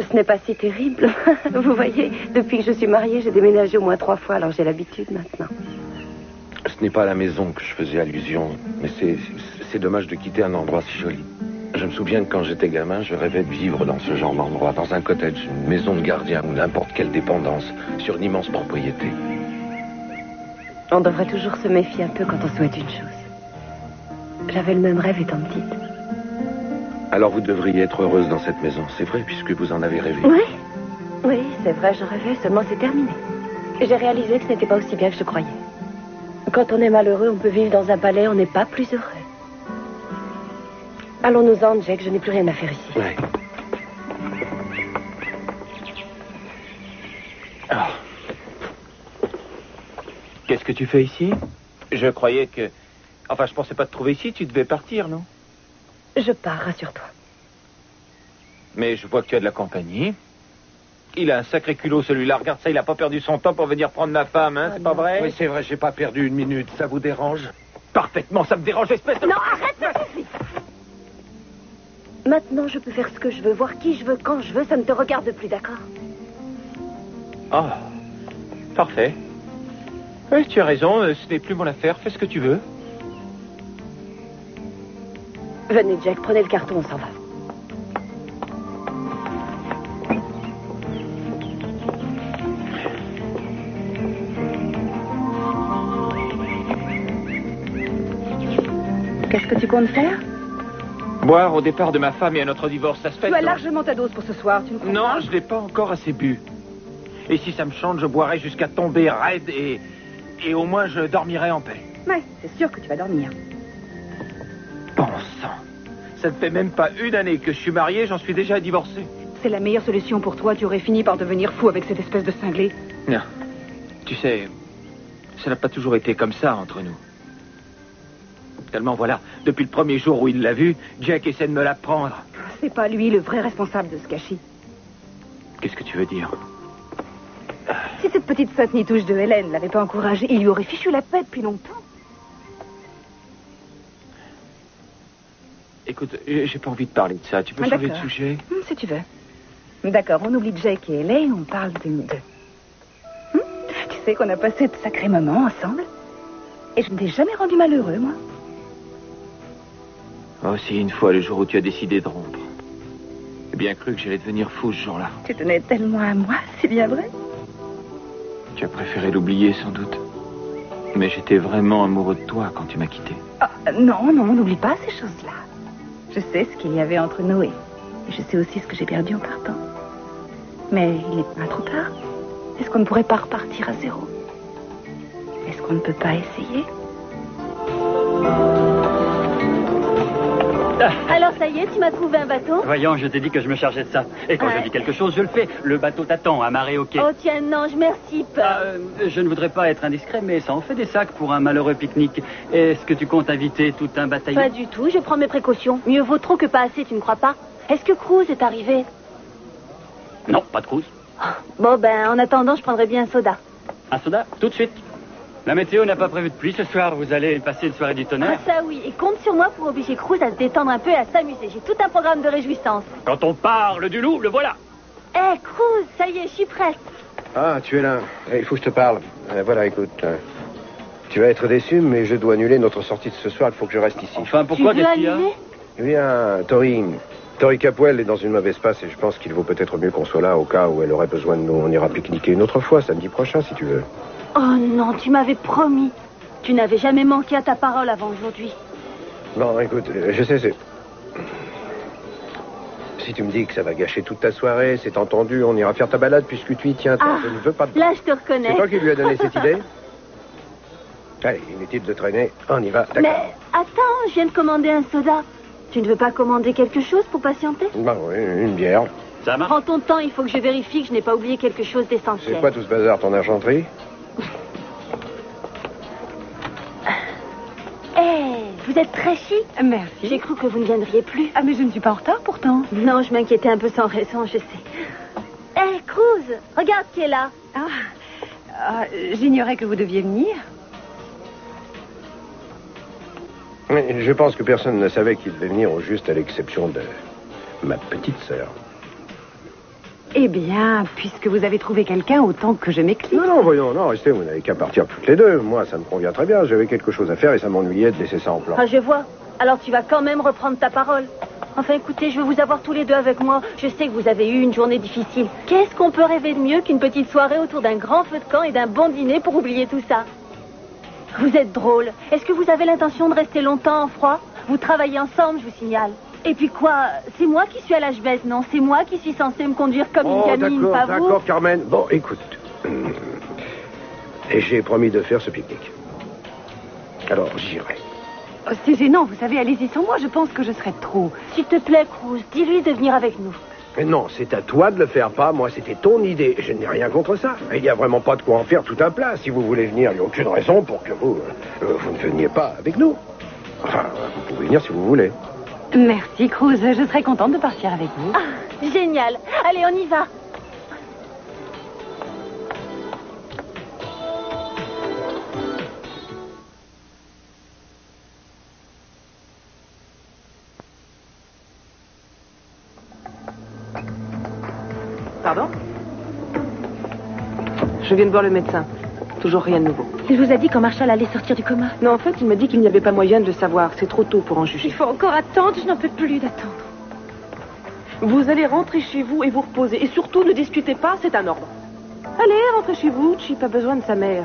Ce n'est pas si terrible. Vous voyez, depuis que je suis mariée, j'ai déménagé au moins 3 fois, alors j'ai l'habitude maintenant. Ce n'est pas à la maison que je faisais allusion, mais c'est dommage de quitter un endroit si joli. Je me souviens que quand j'étais gamin, je rêvais de vivre dans ce genre d'endroit, dans un cottage, une maison de gardien ou n'importe quelle dépendance, sur une immense propriété. On devrait toujours se méfier un peu quand on souhaite une chose. J'avais le même rêve étant petite. Alors vous devriez être heureuse dans cette maison, c'est vrai, puisque vous en avez rêvé. Oui, c'est vrai, je rêvais, seulement c'est terminé. J'ai réalisé que ce n'était pas aussi bien que je croyais. Quand on est malheureux, on peut vivre dans un palais, on n'est pas plus heureux. Allons-nous-en, Jack, je n'ai plus rien à faire ici. Ouais. Ah. Qu'est-ce que tu fais ici? Je croyais que... Enfin, je pensais pas te trouver ici, tu devais partir, non? Je pars, rassure-toi. Mais je vois que tu as de la compagnie. Il a un sacré culot, celui-là. Regarde ça, il a pas perdu son temps pour venir prendre ma femme, hein, c'est pas vrai? Oui, c'est vrai, j'ai pas perdu une minute. Ça vous dérange? Parfaitement, ça me dérange, espèce de... Non, arrête, ça suffit. Maintenant, je peux faire ce que je veux, voir qui je veux, quand je veux, ça ne te regarde plus, d'accord? Oh, parfait. Oui, tu as raison, ce n'est plus mon affaire, fais ce que tu veux. Venez, Jack, prenez le carton, on s'en va. Qu'est-ce que tu comptes faire? Boire au départ de ma femme et à notre divorce, ça se fait. Tu as non? largement ta dose pour ce soir, tu me comprends? Non, je n'ai pas encore assez bu. Et si ça me chante, je boirai jusqu'à tomber raide et au moins je dormirai en paix. Ouais, c'est sûr que tu vas dormir. Bon sang. Ça ne fait même pas 1 année que je suis marié, j'en suis déjà divorcé. C'est la meilleure solution pour toi, tu aurais fini par devenir fou avec cette espèce de cinglé. Non. Tu sais, ça n'a pas toujours été comme ça entre nous. Tellement voilà, depuis le premier jour où il l'a vu, Jack essaie de me l'apprendre. C'est pas lui le vrai responsable de ce gâchis. Qu'est-ce que tu veux dire? Si cette petite sainte nitouche de Hélène l'avait pas encouragé, il lui aurait fichu la paix depuis longtemps. Écoute, j'ai pas envie de parler de ça. Tu peux changer de sujet? Si tu veux. D'accord, on oublie Jake et Hélène, on parle de nous deux. Tu sais qu'on a passé de sacrés moments ensemble. Et je ne t'ai jamais rendu malheureux, moi. Aussi, une fois, le jour où tu as décidé de rompre. J'ai bien cru que j'allais devenir fou ce jour-là. Tu tenais tellement à moi, c'est bien vrai. Tu as préféré l'oublier, sans doute. Mais j'étais vraiment amoureux de toi quand tu m'as quitté. Oh, non, n'oublie pas ces choses-là. Je sais ce qu'il y avait entre nous et je sais aussi ce que j'ai perdu en partant. Mais il n'est pas trop tard. Est-ce qu'on ne pourrait pas repartir à zéro? Est-ce qu'on ne peut pas essayer? Alors ça y est, tu m'as trouvé un bateau? Voyons, je t'ai dit que je me chargeais de ça. Et quand je dis quelque chose, je le fais. Le bateau t'attend, amarré au quai. Oh tiens, non, je merci pas. Je ne voudrais pas être indiscret, mais ça en fait des sacs pour un malheureux pique-nique. Est-ce que tu comptes inviter tout un bataillon? Pas du tout, je prends mes précautions. Mieux vaut trop que pas assez, tu ne crois pas? Est-ce que Cruz est arrivé? Non, pas de Cruz. Bon, ben, en attendant, je prendrai bien un soda. Un soda? Tout de suite. La météo n'a pas prévu de pluie ce soir. Vous allez passer une soirée du tonnerre. Ah ça oui, et compte sur moi pour obliger Cruz à se détendre un peu et à s'amuser. J'ai tout un programme de réjouissance. Quand on parle du loup, le voilà. Cruz, ça y est, je suis prête. Ah, tu es là. Il faut que je te parle. Voilà, écoute. Tu vas être déçu, mais je dois annuler notre sortie de ce soir. Il faut que je reste ici. Enfin, pourquoi tu veux annuler? Eh bien, Tori Capwell est dans une mauvaise passe et je pense qu'il vaut peut-être mieux qu'on soit là au cas où elle aurait besoin de nous. On ira pique-niquer une autre fois, samedi prochain, si tu veux. Oh non, tu m'avais promis. Tu n'avais jamais manqué à ta parole avant aujourd'hui. Bon, écoute, je sais, c'est... Si tu me dis que ça va gâcher toute ta soirée, c'est entendu, on ira faire ta balade puisque tu y tiens. Je ne veux pas de... Là, je te reconnais. C'est toi qui lui as donné cette idée? Allez, inutile de traîner, on y va, d'accord. Mais attends, je viens de commander un soda. Tu ne veux pas commander quelque chose pour patienter? Bah oui, une bière. Ça marche. Prends ton temps, il faut que je vérifie que je n'ai pas oublié quelque chose d'essentiel. C'est quoi tout ce bazar, ton argenterie? Vous êtes très chic. Merci. J'ai cru que vous ne viendriez plus. Ah, mais je ne suis pas en retard, pourtant. Non, je m'inquiétais un peu sans raison, je sais. Cruz, regarde qui est là. J'ignorais que vous deviez venir. Mais je pense que personne ne savait qu'il devait venir au juste à l'exception de ma petite sœur. Eh bien, puisque vous avez trouvé quelqu'un, autant que je m'éclipse. Non, voyons, non, restez, vous n'avez qu'à partir toutes les deux. Moi, ça me convient très bien. J'avais quelque chose à faire et ça m'ennuyait de laisser ça en plan. Ah, je vois. Alors tu vas quand même reprendre ta parole. Enfin, écoutez, je veux vous avoir tous les deux avec moi. Je sais que vous avez eu une journée difficile. Qu'est-ce qu'on peut rêver de mieux qu'une petite soirée autour d'un grand feu de camp et d'un bon dîner pour oublier tout ça? Vous êtes drôle. Est-ce que vous avez l'intention de rester longtemps en froid? Vous travaillez ensemble, je vous signale. Et puis quoi? C'est moi qui suis à l'âge baisse, non? C'est moi qui suis censée me conduire comme une gamine, pas vous? D'accord, Carmen. Bon, écoute. Et j'ai promis de faire ce pique-nique. Alors, j'irai. Oh, c'est gênant, vous savez, allez-y sans moi, je pense que je serai trop. S'il te plaît, Cruz, dis-lui de venir avec nous. Mais non, c'est à toi de le faire, pas moi, c'était ton idée. Je n'ai rien contre ça. Il n'y a vraiment pas de quoi en faire tout un plat. Si vous voulez venir, il n'y a aucune raison pour que vous ne veniez pas avec nous. Enfin, vous pouvez venir si vous voulez. Merci, Cruz. Je serai contente de partir avec vous. Ah, génial. Allez, on y va. Pardon? Je viens de voir le médecin. Toujours rien de nouveau. Il vous a dit quand Marshall allait sortir du coma? Non, en fait, il m'a dit qu'il n'y avait pas moyen de le savoir. C'est trop tôt pour en juger. Il faut encore attendre, je n'en peux plus d'attendre. Vous allez rentrer chez vous et vous reposer. Et surtout, ne discutez pas, c'est un ordre. Allez, rentrez chez vous. Chip a besoin de sa mère.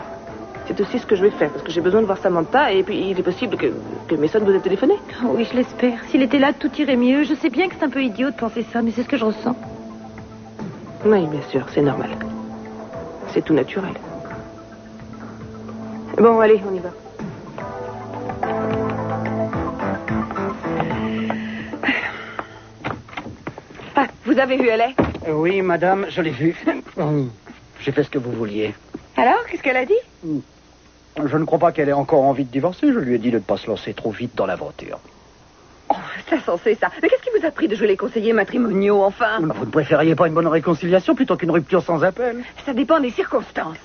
C'est aussi ce que je vais faire, parce que j'ai besoin de voir Samantha, et puis il est possible que Mason vous ait téléphoné. Oh oui, je l'espère. S'il était là, tout irait mieux. Je sais bien que c'est un peu idiot de penser ça, mais c'est ce que je ressens. Oui, bien sûr, c'est normal. C'est tout naturel. Bon, allez, on y va. Ah, vous avez vu L.A.? Oui, madame, je l'ai vue. J'ai fait ce que vous vouliez. Alors, qu'est-ce qu'elle a dit? Je ne crois pas qu'elle ait encore envie de divorcer. Je lui ai dit de ne pas se lancer trop vite dans l'aventure. Oh, c'est insensé, ça. Mais qu'est-ce qui vous a pris de jouer les conseillers matrimoniaux, enfin? Vous ne préfériez pas une bonne réconciliation plutôt qu'une rupture sans appel? Ça dépend des circonstances.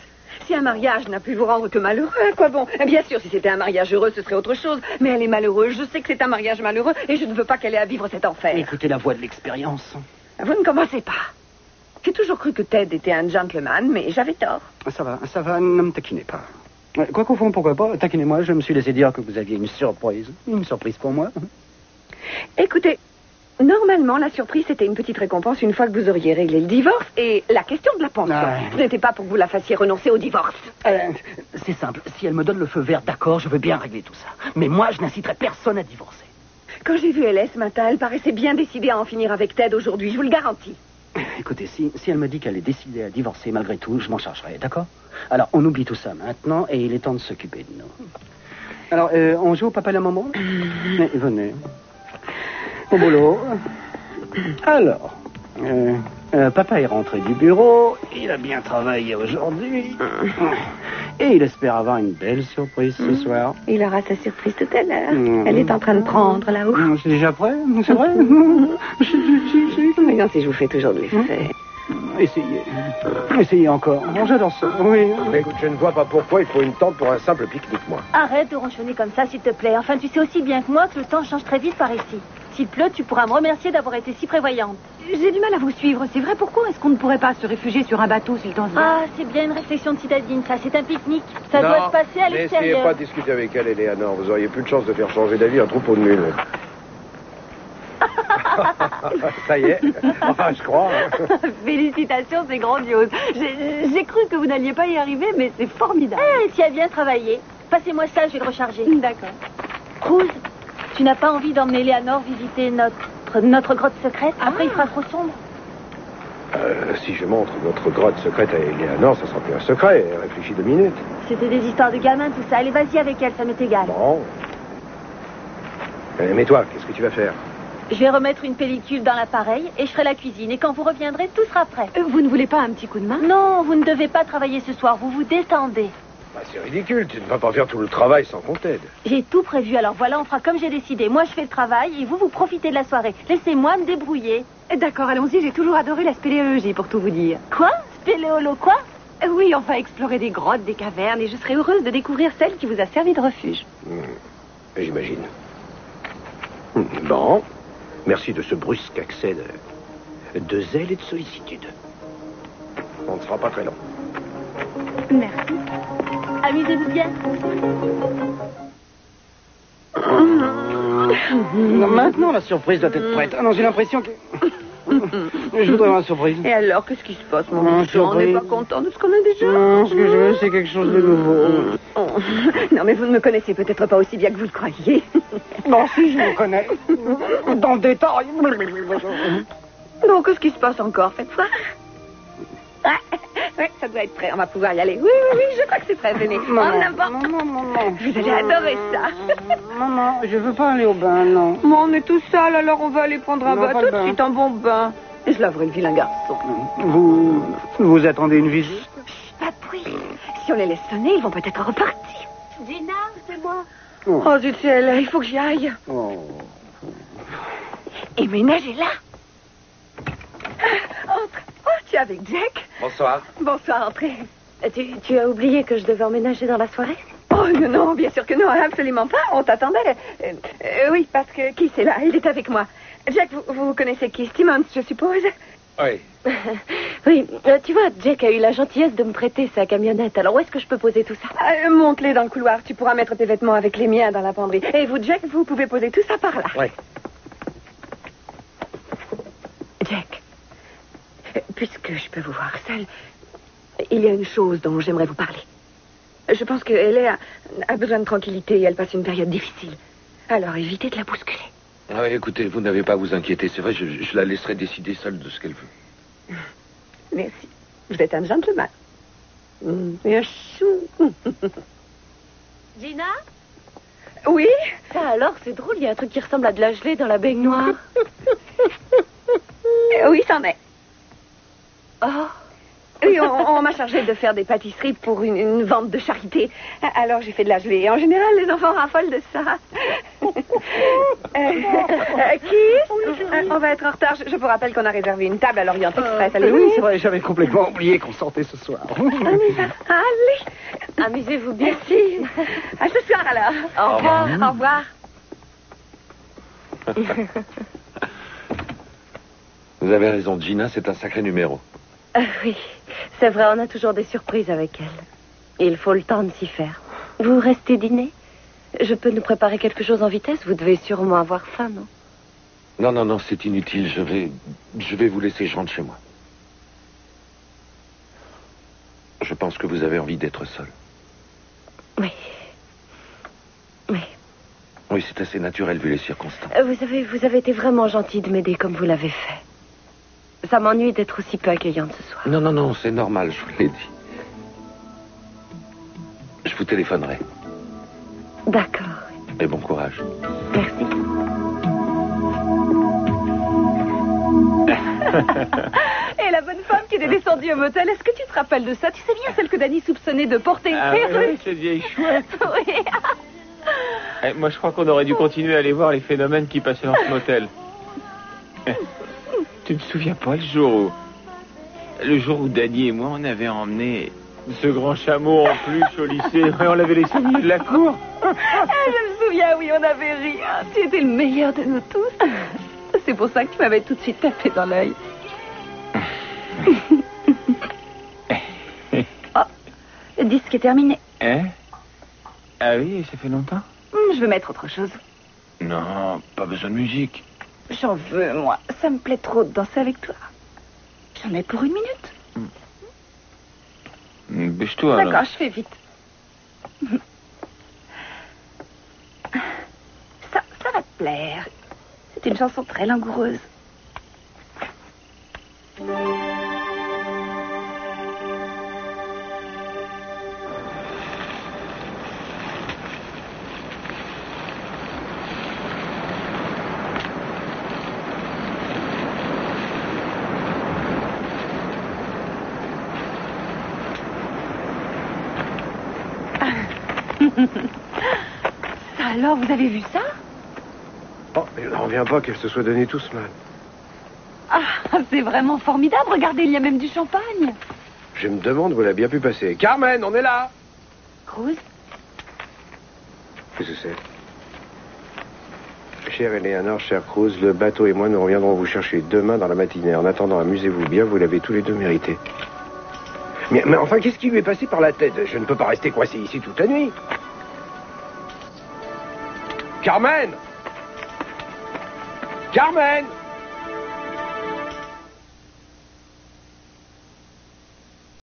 Si un mariage n'a pu vous rendre que malheureux, à quoi bon? Bien sûr, si c'était un mariage heureux, ce serait autre chose. Mais elle est malheureuse. Je sais que c'est un mariage malheureux et je ne veux pas qu'elle ait à vivre cet enfer. Écoutez la voix de l'expérience. Vous ne commencez pas. J'ai toujours cru que Ted était un gentleman, mais j'avais tort. Ça va, ne me taquinez pas. Quoi qu'au fond, pourquoi pas? Taquinez-moi, je me suis laissé dire que vous aviez une surprise. Une surprise pour moi. Écoutez, normalement, la surprise, c'était une petite récompense une fois que vous auriez réglé le divorce et la question de la pension. Ce n'était pas pour que vous la fassiez renoncer au divorce. C'est simple. Si elle me donne le feu vert, d'accord, je veux bien régler tout ça. Mais moi, je n'inciterai personne à divorcer. Quand j'ai vu LS ce matin, elle paraissait bien décidée à en finir avec Ted aujourd'hui, je vous le garantis. Écoutez, si elle me dit qu'elle est décidée à divorcer malgré tout, je m'en chargerai, d'accord? Alors, on oublie tout ça maintenant et il est temps de s'occuper de nous. Alors, on joue au papa et la maman? Mais venez. Au boulot. Alors, papa est rentré du bureau, il a bien travaillé aujourd'hui. Et il espère avoir une belle surprise ce soir. Il aura sa surprise tout à l'heure. Elle est en train de prendre là-haut. C'est déjà prêt, c'est vrai? Mais non, si je vous fais toujours de l'effet. Essayez encore. J'adore ça. Oui. Écoute, je ne vois pas pourquoi il faut une tente pour un simple pique-nique, moi. Arrête de ronchonner comme ça, s'il te plaît. Enfin, tu sais aussi bien que moi que le temps change très vite par ici. S'il pleut, tu pourras me remercier d'avoir été si prévoyante. J'ai du mal à vous suivre, c'est vrai. Pourquoi est-ce qu'on ne pourrait pas se réfugier sur un bateau, si le temps se Ah, c'est bien une réflexion de citadine, ça. C'est un pique-nique. Ça doit se passer à l'extérieur. N'essayez pas de discuter avec elle, Eleanor. Vous auriez plus de chance de faire changer d'avis un troupeau de mules. Ça y est. Enfin, je crois. Félicitations, c'est grandiose. J'ai cru que vous n'alliez pas y arriver, mais c'est formidable. Tu as bien travaillé. Passez-moi ça, je vais le recharger. D'accord. Cruz, tu n'as pas envie d'emmener Léanor visiter notre grotte secrète? Après, il fera trop sombre. Si je montre notre grotte secrète à Eleanor, ça sera plus un secret. Réfléchis 2 minutes. C'était des histoires de gamins, tout ça. Allez, vas-y avec elle, ça m'est égal. Bon. Mais toi, qu'est-ce que tu vas faire? Je vais remettre une pellicule dans l'appareil et je ferai la cuisine. Et quand vous reviendrez, tout sera prêt. Vous ne voulez pas un petit coup de main? Non, vous ne devez pas travailler ce soir. Vous vous détendez. Bah, c'est ridicule. Tu ne vas pas faire tout le travail sans qu'on t'aide. J'ai tout prévu. Alors voilà, on fera comme j'ai décidé. Moi, je fais le travail et vous profitez de la soirée. Laissez-moi me débrouiller. D'accord, allons-y. J'ai toujours adoré la spéléologie, pour tout vous dire. Quoi? Spéléolo quoi? Oui, on va explorer des grottes, des cavernes, et je serai heureuse de découvrir celle qui vous a servi de refuge. J'imagine. Bon. Merci de ce brusque accès de zèle et de sollicitude. On ne sera pas très long. Merci. Amusez-vous bien. Maintenant, la surprise doit être prête. Ah non, j'ai l'impression que... Je voudrais avoir une surprise. Et alors, qu'est-ce qui se passe, mon petit? On n'est pas content de ce qu'on a déjà? Non, ce que je veux, c'est quelque chose de nouveau. Non, mais vous ne me connaissez peut-être pas aussi bien que vous le croyez. Non, si, je vous connais. Dans le détail. Donc, qu'est-ce qui se passe encore? Faites voir. Oui, ça doit être prêt. On va pouvoir y aller. Oui, je crois que c'est prêt. Venez. N'importe. Non. Vous allez adorer ça. Non, je veux pas aller au bain, non. Mais on est tout seul, alors on va aller prendre un bain tout de suite, un bon bain. Et je laverai le vilain garçon. Vous attendez une visite? Pas de bruit. Si on les laisse sonner, ils vont peut-être repartir. Gina, c'est moi. Oh, zut, il faut que j'y aille. Et Ménage est là. Entre. Oh, tu es avec Jack? Bonsoir. Bonsoir, entrez. Tu as oublié que je devais emménager dans la soirée? Oh, non, bien sûr que non, absolument pas. On t'attendait. Oui, parce que Keith est là, il est avec moi. Jack, vous connaissez Keith Timmons, je suppose? Oui. Oui, tu vois, Jack a eu la gentillesse de me prêter sa camionnette. Alors, où est-ce que je peux poser tout ça? Monte-les dans le couloir. Tu pourras mettre tes vêtements avec les miens dans la penderie. Et vous, Jack, vous pouvez poser tout ça par là. Oui. Jack, puisque je peux vous voir seul, il y a une chose dont j'aimerais vous parler. Je pense qu'elle a besoin de tranquillité et elle passe une période difficile. Alors, évitez de la bousculer. Ah, écoutez, vous n'avez pas à vous inquiéter. C'est vrai, je la laisserai décider seule de ce qu'elle veut. Merci. Vous êtes un gentleman. Et un chou. Gina? Oui? Ça alors, c'est drôle, il y a un truc qui ressemble à de la gelée dans la baignoire. Oui, c'en est. Oh. Oui, on m'a chargé de faire des pâtisseries pour une vente de charité. Alors, j'ai fait de la gelée. Et en général, les enfants raffolent de ça. Keith, on va être en retard. Je vous rappelle qu'on a réservé une table à l'Orient Express. Oui, c'est vrai, j'avais complètement oublié qu'on sortait ce soir. Allez. Amusez-vous bien. Merci. À ce soir, alors. Au revoir. Au revoir. Vous avez raison, Gina, c'est un sacré numéro. Oui, c'est vrai, on a toujours des surprises avec elle. Il faut le temps de s'y faire. Vous restez dîner? Je peux nous préparer quelque chose en vitesse? Vous devez sûrement avoir faim, non? Non, c'est inutile. Je vais vous laisser, je rentre chez moi. Je pense que vous avez envie d'être seul. Oui. Oui. Oui, c'est assez naturel vu les circonstances. Vous avez été vraiment gentil de m'aider comme vous l'avez fait. Ça m'ennuie d'être aussi peu accueillante ce soir. Non, c'est normal, je vous l'ai dit. Je vous téléphonerai. D'accord. Et bon courage. Merci. Et la bonne femme qui était descendue au motel, est-ce que tu te rappelles de ça? Tu sais bien, celle que Danny soupçonnait de porter une perruque. Oui, cette vieille chouette. Oui. Moi, je crois qu'on aurait dû continuer à aller voir les phénomènes qui passaient dans ce motel. Tu me souviens pas le jour où Danny et moi, on avait emmené ce grand chameau en peluche au lycée et on l'avait laissé au milieu de la cour? Je me souviens, oui, on avait ri. Hein. Tu étais le meilleur de nous tous. C'est pour ça que tu m'avais tout de suite tapé dans l'œil. Oh, le disque est terminé. Hein? Ah oui, ça fait longtemps? Je veux mettre autre chose. Non, pas besoin de musique. J'en veux, moi. Ça me plaît trop de danser avec toi. J'en ai pour 1 minute. Bouge-toi, alors. D'accord, je fais vite. Ça va te plaire. C'est une chanson très langoureuse. Alors, vous avez vu ça? Oh, il n'en revient pas qu'elle se soit donné tout ce mal. Ah, c'est vraiment formidable. Regardez, il y a même du champagne. Je me demande où elle a bien pu passer. Carmen, on est là! Cruz? Qu'est-ce que c'est? Chère Eleanor, cher Cruz, le bateau et moi nous reviendrons vous chercher demain dans la matinée. En attendant, amusez-vous bien, vous l'avez tous les deux mérité. Mais enfin, qu'est-ce qui lui est passé par la tête? Je ne peux pas rester coincé ici toute la nuit. Carmen! Carmen!